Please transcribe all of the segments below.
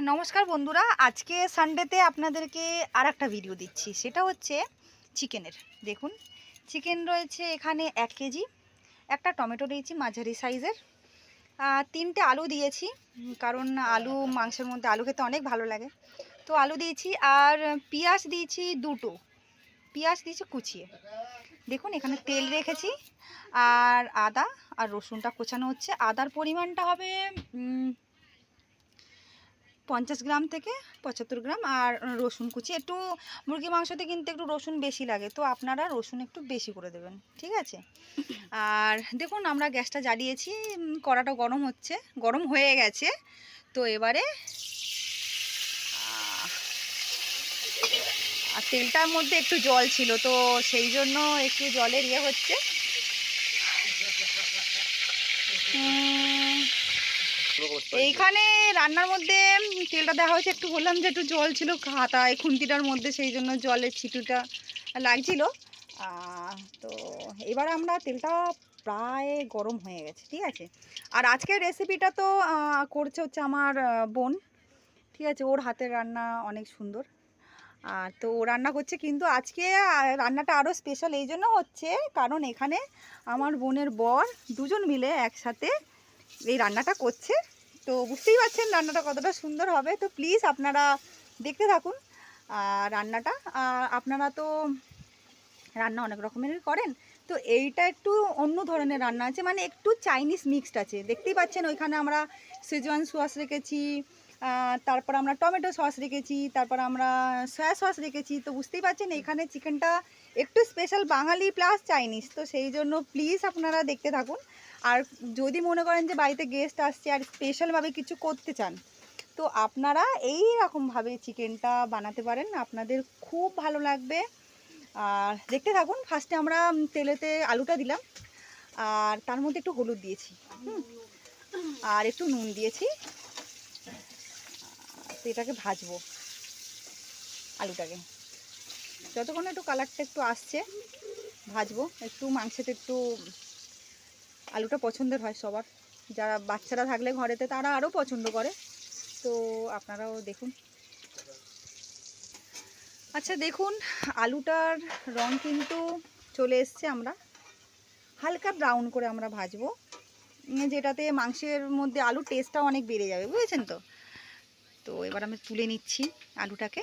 নমস্কার বন্ধুরা, আজকে সানডেতে আপনাদেরকে আর একটা ভিডিও দিচ্ছি। সেটা হচ্ছে চিকেনের। দেখুন, চিকেন রয়েছে এখানে 1 কেজি, একটা টমেটো দিয়েছি মাঝারি সাইজের, 3টে আলু দিয়েছি, কারণ আলু মাংসের মধ্যে আলু খেতে অনেক ভালো লাগে, তো আলু দিয়েছি। আর পেঁয়াজ দিয়েছি 2টো, পেঁয়াজ দিয়েছি কুচিয়ে। দেখুন এখানে তেল রেখেছি, আর আদা আর রসুনটা কোচানো হচ্ছে। আদার পরিমাণটা হবে 50 গ্রাম থেকে 75 গ্রাম। আর রসুন কুচি, একটু মুরগি মাংসতে কিন্তু একটু রসুন বেশি লাগে, তো আপনারা রসুন একটু বেশি করে দেবেন, ঠিক আছে। আর দেখুন আমরা গ্যাসটা জ্বালিয়েছি, কড়াটা গরম হচ্ছে, গরম হয়ে গেছে। তো এবারে আর তেলটার মধ্যে একটু জল ছিল, তো সেই জন্য একটু জলের ইয়ে হচ্ছে। এইখানে রান্নার মধ্যে তেলটা দেওয়া হয়েছে, একটু বললাম যে একটু জল ছিল হাতায় খুন্তিটার মধ্যে, সেই জন্য জলের ছিটুটা লাগছিল। তো এবার আমরা তেলটা প্রায় গরম হয়ে গেছে, ঠিক আছে। আর আজকের রেসিপিটা তো করছে হচ্ছে আমার বোন, ঠিক আছে। ওর হাতের রান্না অনেক সুন্দর, তো ও রান্না করছে। কিন্তু আজকে রান্নাটা আরও স্পেশাল এই জন্য হচ্ছে, কারণ এখানে আমার বোনের বর দুজন মিলে একসাথে এই রান্নাটা করছে। তো বুঝতেই পারছেন রান্নাটা কতটা সুন্দর হবে। তো প্লিজ আপনারা দেখতে থাকুন রান্নাটা। আপনারা তো রান্না অনেক রকমেরই করেন, তো এইটা একটু অন্য ধরনের রান্না আছে, মানে একটু চাইনিজ মিক্সড আছে। দেখতেই পাচ্ছেন ওইখানে আমরা শেজওয়ান সস রেখেছি, তারপর আমরা টমেটো সস রেখেছি, তারপর আমরা সয়া সস রেখেছি। তো বুঝতেই পারছেন এখানে চিকেনটা একটু স্পেশাল বাঙালি প্লাস চাইনিজ, তো সেই জন্য প্লিজ আপনারা দেখতে থাকুন। আর যদি মনে করেন যে বাড়িতে গেস্ট আসছে আর স্পেশালভাবে কিছু করতে চান, তো আপনারা এই রকমভাবে চিকেনটা বানাতে পারেন, আপনাদের খুব ভালো লাগবে। আর দেখতে থাকুন। ফার্স্টে আমরা তেলেতে আলুটা দিলাম, আর তার মধ্যে একটু হলুদ দিয়েছি, আর একটু নুন দিয়েছি। তো এটাকে ভাজবো, আলুটাকে যতক্ষণ একটু কালারটা একটু আসছে ভাজবো। একটু মাংসেতে একটু আলুটা পছন্দের হয় সবার, যারা বাচ্চারা থাকলে ঘরেতে তারা আরও পছন্দ করে, তো আপনারাও দেখুন। আচ্ছা দেখুন, আলুটার রং কিন্তু চলে এসছে। আমরা হালকা ব্রাউন করে আমরা ভাজবো, যেটাতে মাংসের মধ্যে আলুর টেস্টটা অনেক বেড়ে যাবে, বুঝেছেন তো। তো এবার আমি তুলে নিচ্ছি আলুটাকে।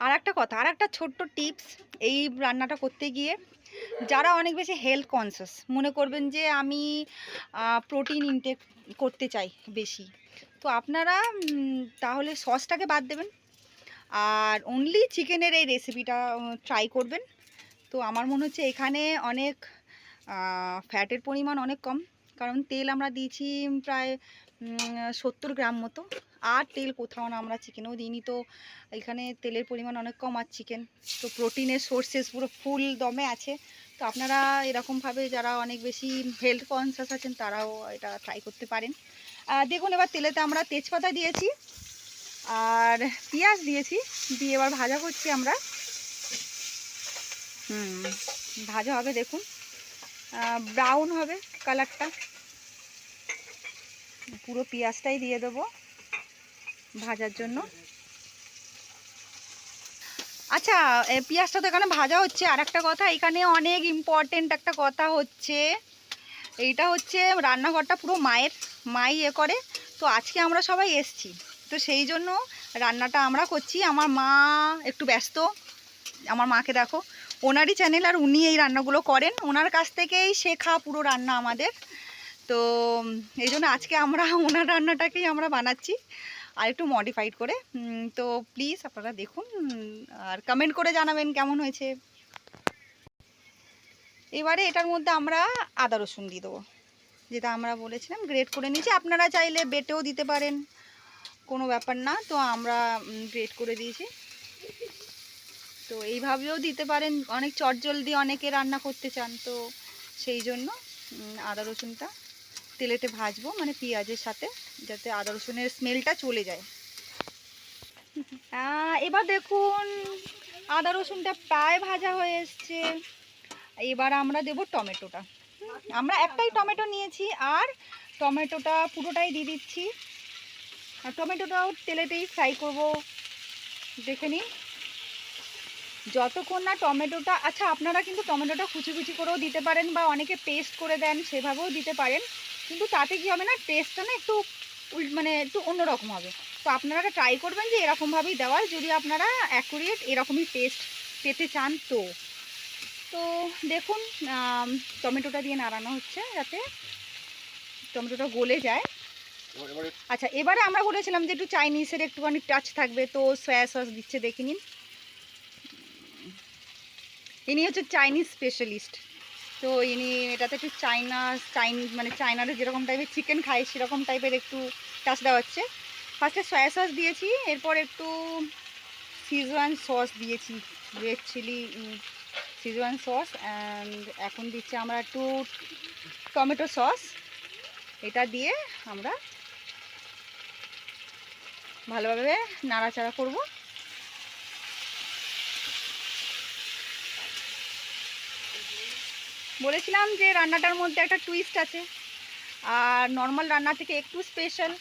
আর একটা কথা, আর একটা ছোট্ট টিপস এই রান্নাটা করতে গিয়ে, যারা অনেক বেশি হেলথ কনসিয়াস মনে করবেন যে আমি প্রোটিন ইনটেক করতে চাই বেশি, তো আপনারা তাহলে সসটাকে বাদ দেবেন, আর অনলি চিকেনের এই রেসিপিটা ট্রাই করবেন। তো আমার মনে হচ্ছে এখানে অনেক ফ্যাটের পরিমাণ অনেক কম, কারণ তেল আমরা দিয়েছি প্রায় 70 গ্রাম মতো। আর তেল কোথাও না, আমরা চিকেনেও দিইনি, তো এখানে তেলের পরিমাণ অনেক কম। আর চিকেন তো প্রোটিনের সোর্সেস পুরো ফুল দমে আছে। তো আপনারা এরকমভাবে যারা অনেক বেশি হেলথ কনসিয়াস আছেন তারাও এটা ট্রাই করতে পারেন। দেখুন এবার তেলেতে আমরা তেজপাতা দিয়েছি আর পেঁয়াজ দিয়েছি, দিয়ে এবার ভাজা করছি আমরা। ভাজা হবে, দেখুন ব্রাউন হবে কালারটা। পুরো পেঁয়াজটাই দিয়ে দেবো ভাজার জন্য। আচ্ছা, পেঁয়াজটা তো এখানে ভাজা হচ্ছে। আর একটা কথা, এখানে অনেক ইম্পর্টেন্ট একটা কথা হচ্ছে, এইটা হচ্ছে রান্নাঘরটা পুরো মাই করে। তো আজকে আমরা সবাই এসছি, তো সেই জন্য রান্নাটা আমরা করছি। আমার মা একটু ব্যস্ত, আমার মাকে দেখো, ওনারই চ্যানেল, আর উনি এই রান্নাগুলো করেন, ওনার কাছ থেকেই শেখা পুরো রান্না আমাদের। তো এই জন্য আজকে আমরা ওনার রান্নাটাকেই আমরা বানাচ্ছি, আর একটু মডিফাইড করে। তো প্লিজ আপনারা দেখুন, আর কমেন্ট করে জানাবেন কেমন হয়েছে। এবারে এটার মধ্যে আমরা আদা রসুন দিয়ে দেবো, যেটা আমরা বলেছিলাম গ্রেট করে নিয়েছি। আপনারা চাইলে বেটেও দিতে পারেন, কোনো ব্যাপার না। তো আমরা গ্রেট করে দিয়েছি, তো এইভাবেও দিতে পারেন। অনেক চটজলদি অনেকে রান্না করতে চান, তো সেই জন্য আদা রসুনটা তেলেতে ভাজবো, মানে পেঁয়াজের সাথে, যাতে আদা রসুনের স্মেলটা চলে যায়। এবার দেখুন আদা রসুনটা প্রায় ভাজা হয়ে এসছে। এবার আমরা দেব টমেটোটা। আমরা একটাই টমেটো নিয়েছি আর টমেটোটা পুরোটাই দিয়ে দিচ্ছি। আর টমেটোটাও তেলেতেই ফ্রাই করব, দেখে নিন যতক্ষণ না টমেটোটা, আচ্ছা আপনারা কিন্তু টমেটোটা কুচি কুচি করেও দিতে পারেন বা অনেকে পেস্ট করে দেন সেভাবেও দিতে পারেন, কিন্তু তাতে কি হবে না, টেস্টটা না একটু মানে একটু অন্যরকম হবে। তো আপনারা ট্রাই করবেন যে এরকমভাবেই দেওয়ার, যদি আপনারা অ্যাকুরেট এরকমই টেস্ট পেতে চান। তো তো দেখুন টমেটোটা দিয়ে নাড়ানো হচ্ছে যাতে টমেটোটা গলে যায়। আচ্ছা এবারে আমরা বলেছিলাম যে একটু চাইনিজের একটুখানি টাচ থাকবে, তো সয়া সস দিচ্ছে, দেখে নিন। ইনি হচ্ছে চাইনিজ স্পেশালিস্ট, তো ইনি এটাতে একটু চাইনিজ মানে চায়নারে যেরকম টাইপের চিকেন খায় সেরকম টাইপের একটু টাচ দেওয়া হচ্ছে। ফার্স্টে সয়া সস দিয়েছি, এরপর একটু সিজওয়ান সস দিয়েছি, red chilli Szechuan sauce, and এখন দিচ্ছি আমরা একটু টমেটো সস। এটা দিয়ে আমরা ভালোভাবে নাড়াচাড়া করব। বলেছিলাম যে রান্নাটার মধ্যে একটা টুইস্ট আছে, আর নর্মাল রান্না থেকে একটু স্পেশাল,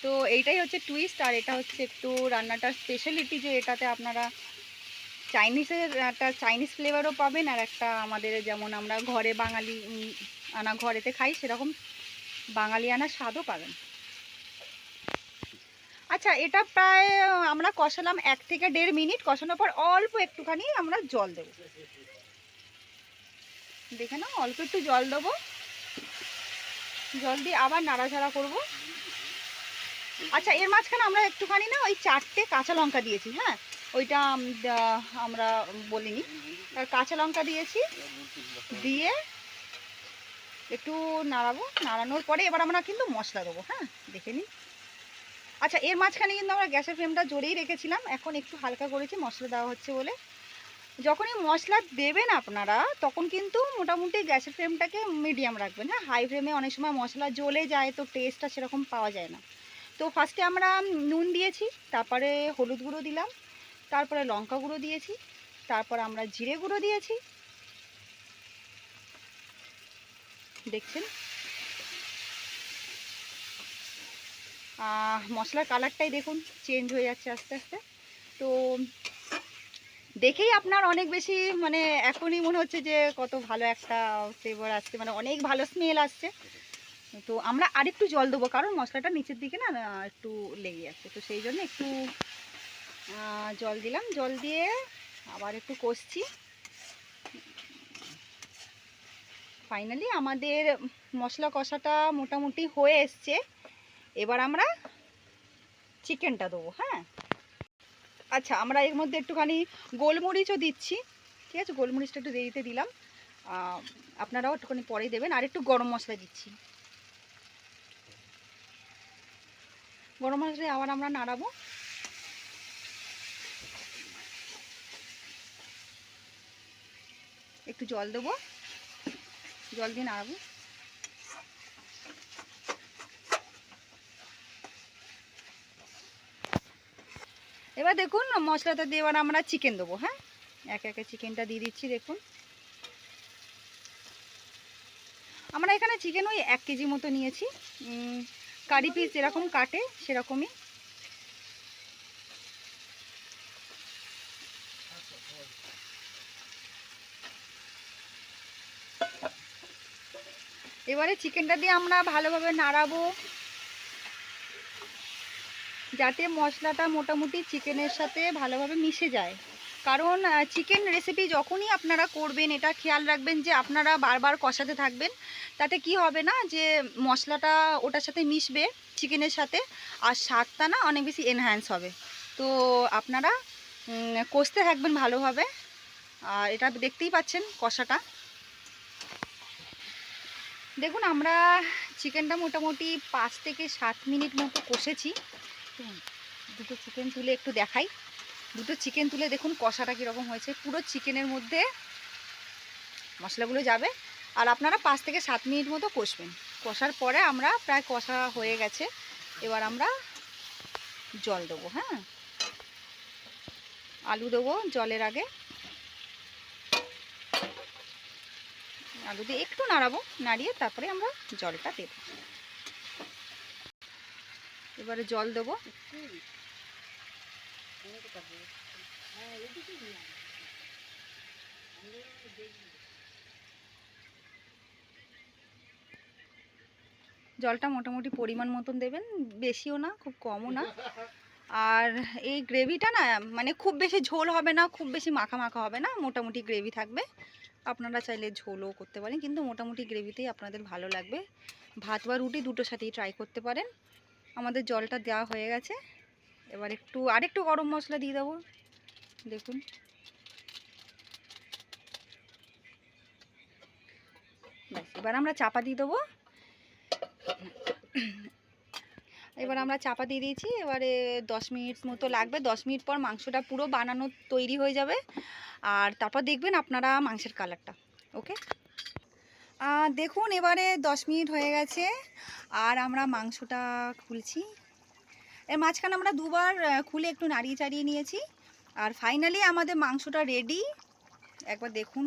তো এইটাই হচ্ছে টুইস্ট। আর এটা হচ্ছে একটু রান্নাটার স্পেশালিটি, যে এটাতে আপনারা চাইনিজের একটা চাইনিজ ফ্লেভারও পাবেন, আর একটা আমাদের যেমন আমরা ঘরে বাঙালি আনা ঘরেতে খাই সেরকম বাঙালি আনা স্বাদও পাবেন। আচ্ছা এটা প্রায় আমরা কষালাম 1 থেকে 1.5 মিনিট, কষানোর পর অল্প একটুখানি আমরা জল দেবো, দেখে নাও অল্প একটু জল দেবো, জল দিয়ে আবার নাড়াচাড়া করব। আচ্ছা এর মাঝখানে আমরা একটুখানি না ওই 4টে কাঁচা লঙ্কা দিয়েছি, হ্যাঁ ওইটা আমরা বলিনি, কাঁচা লঙ্কা দিয়েছি, দিয়ে একটু নাড়াবো। নাড়ানোর পরে এবার আমরা কিন্তু মশলা দেবো, হ্যাঁ দেখে নিন। আচ্ছা এর মাঝখানে কিন্তু আমরা গ্যাসের ফ্লেমটা জোরেই রেখেছিলাম, এখন একটু হালকা করেছি মশলা দেওয়া হচ্ছে বলে। যখনই মশলা দেবেন আপনারা তখন কিন্তু মোটামুটি গ্যাসের ফ্লেমটাকে মিডিয়াম রাখবেন, হ্যাঁ হাই ফ্লেমে অনেক সময় মশলা জ্বলে যায়, তো টেস্টটা সেরকম পাওয়া যায় না। তো ফার্স্টে আমরা নুন দিয়েছি, তারপরে হলুদ গুঁড়ো দিলাম, তারপরে লঙ্কা গুঁড়ো দিয়েছি, তারপর আমরা জিরে গুঁড়ো দিয়েছি, দেখছেন মশলার কালারটাই দেখুন চেঞ্জ হয়ে যাচ্ছে আস্তে আস্তে। তো দেখেই আপনার অনেক বেশি মানে এখনই মনে হচ্ছে যে কত ভালো একটা ফ্লেভার আসছে, মানে অনেক ভালো স্মেল আসছে। তো আমরা আরেকটু জল দেবো, কারণ মশলাটা নিচের দিকে না একটু লেগে যাচ্ছে, তো সেই জন্য একটু জল দিলাম। জল দিয়ে আবার একটু কষছি। ফাইনালি আমাদের মশলা কষাটা মোটামুটি হয়ে এসছে, এবার আমরা চিকেনটা দেবো, হ্যাঁ। আচ্ছা আমরা এর মধ্যে একটুখানি গোলমরিচও দিচ্ছি, ঠিক আছে, গোলমরিচটা একটু দেরিতে দিলাম, আপনারাও একটুখানি পরেই দেবেন। আর একটু গরম মশলা দিচ্ছি, গরম মশলা আবার আমরা নাড়াবো। একটু জল দেবো, জল দিয়ে নাড়াবো। এবার দেখুন মশলাটা দিয়ে এবার আমরা চিকেন দেবো, হ্যাঁ একে একে চিকেনটা দিয়ে দিচ্ছি। দেখুন আমরা এখানে চিকেন ওই 1 কেজি মতো নিয়েছি, কারি পিস যেরকম কাটে সেরকমই। এবারে চিকেনটা দিয়ে আমরা ভালোভাবে নাড়াবো যাতে মশলাটা মোটামুটি চিকেনের সাথে ভালোভাবে মিশে যায়। কারণ চিকেন রেসিপি যখনই আপনারা করবেন এটা খেয়াল রাখবেন যে আপনারা বারবার কষাতে থাকবেন, তাতে কি হবে না যে মশলাটা ওটার সাথে মিশবে চিকেনের সাথে, আর স্বাদটা না অনেক বেশি এনহ্যান্স হবে। তো আপনারা কষতে থাকবেন ভালোভাবে। আর এটা দেখতেই পাচ্ছেন কষাটা, দেখুন আমরা চিকেনটা মোটামুটি 5 থেকে 7 মিনিট মতো কষেছি। দুটো চিকেন তুলে একটু দেখাই, দুটো চিকেন তুলে দেখুন কষাটা কীরকম হয়েছে, পুরো চিকেনের মধ্যে মশলাগুলো যাবে। আর আপনারা 5 থেকে 7 মিনিট মতো কষবেন, কষার পরে আমরা প্রায় কষা হয়ে গেছে, এবার আমরা জল দেবো, হ্যাঁ আলু দেবো জলের আগে। আলু দিয়ে একটু নাড়াবো, নাড়িয়ে তারপরে আমরা জলটা দেব। এবারে জল দেবো। জলটা মোটামুটি পরিমাণ মতন দেবেন, বেশিও না খুব কমও না। আর এই গ্রেভিটা না মানে খুব বেশি ঝোল হবে না, খুব বেশি মাখা মাখা হবে না, মোটামুটি গ্রেভি থাকবে। আপনারা চাইলে ঝোলও করতে পারেন, কিন্তু মোটামুটি গ্রেভিতেই আপনাদের ভালো লাগবে। ভাত বা রুটি দুটোর সাথেই ট্রাই করতে পারেন। আমাদের জলটা দেওয়া হয়ে গেছে, এবার আরেকটু গরম মশলা দিয়ে দেবো। দেখুন ব্যাস, এবার আমরা চাপা দিয়ে দেবো। এবার আমরা চাপা দিয়ে দিয়েছি, এবারে 10 মিনিট মতো লাগবে। 10 মিনিট পর মাংসটা পুরো বানানো তৈরি হয়ে যাবে, আর তারপর দেখবেন আপনারা মাংসের কালারটা। ওকে, দেখুন এবারে 10 মিনিট হয়ে গেছে, আর আমরা মাংসটা খুলছি। এর মাঝখানে আমরা দুবার খুলে একটু নাড়িয়ে চাড়িয়ে নিয়েছি, আর ফাইনালি আমাদের মাংসটা রেডি। একবার দেখুন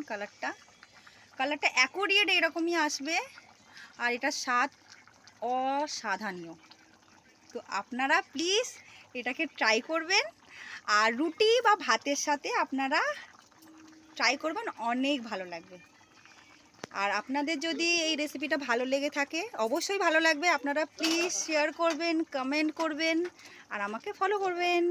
কালারটা অ্যাকোরিয়েট এরকমই আসবে, আর এটা স্বাদ অসাধারণীয়। তো আপনারা প্লিজ এটাকে ট্রাই করবেন, আর রুটি বা ভাতের সাথে আপনারা ট্রাই করবেন, অনেক ভালো লাগবে। আর আপনাদের যদি এই রেসিপিটা ভালো লেগে থাকে, অবশ্যই ভালো লাগবে, আপনারা প্লিজ শেয়ার করবেন, কমেন্ট করবেন, আর আমাকে ফলো করবেন।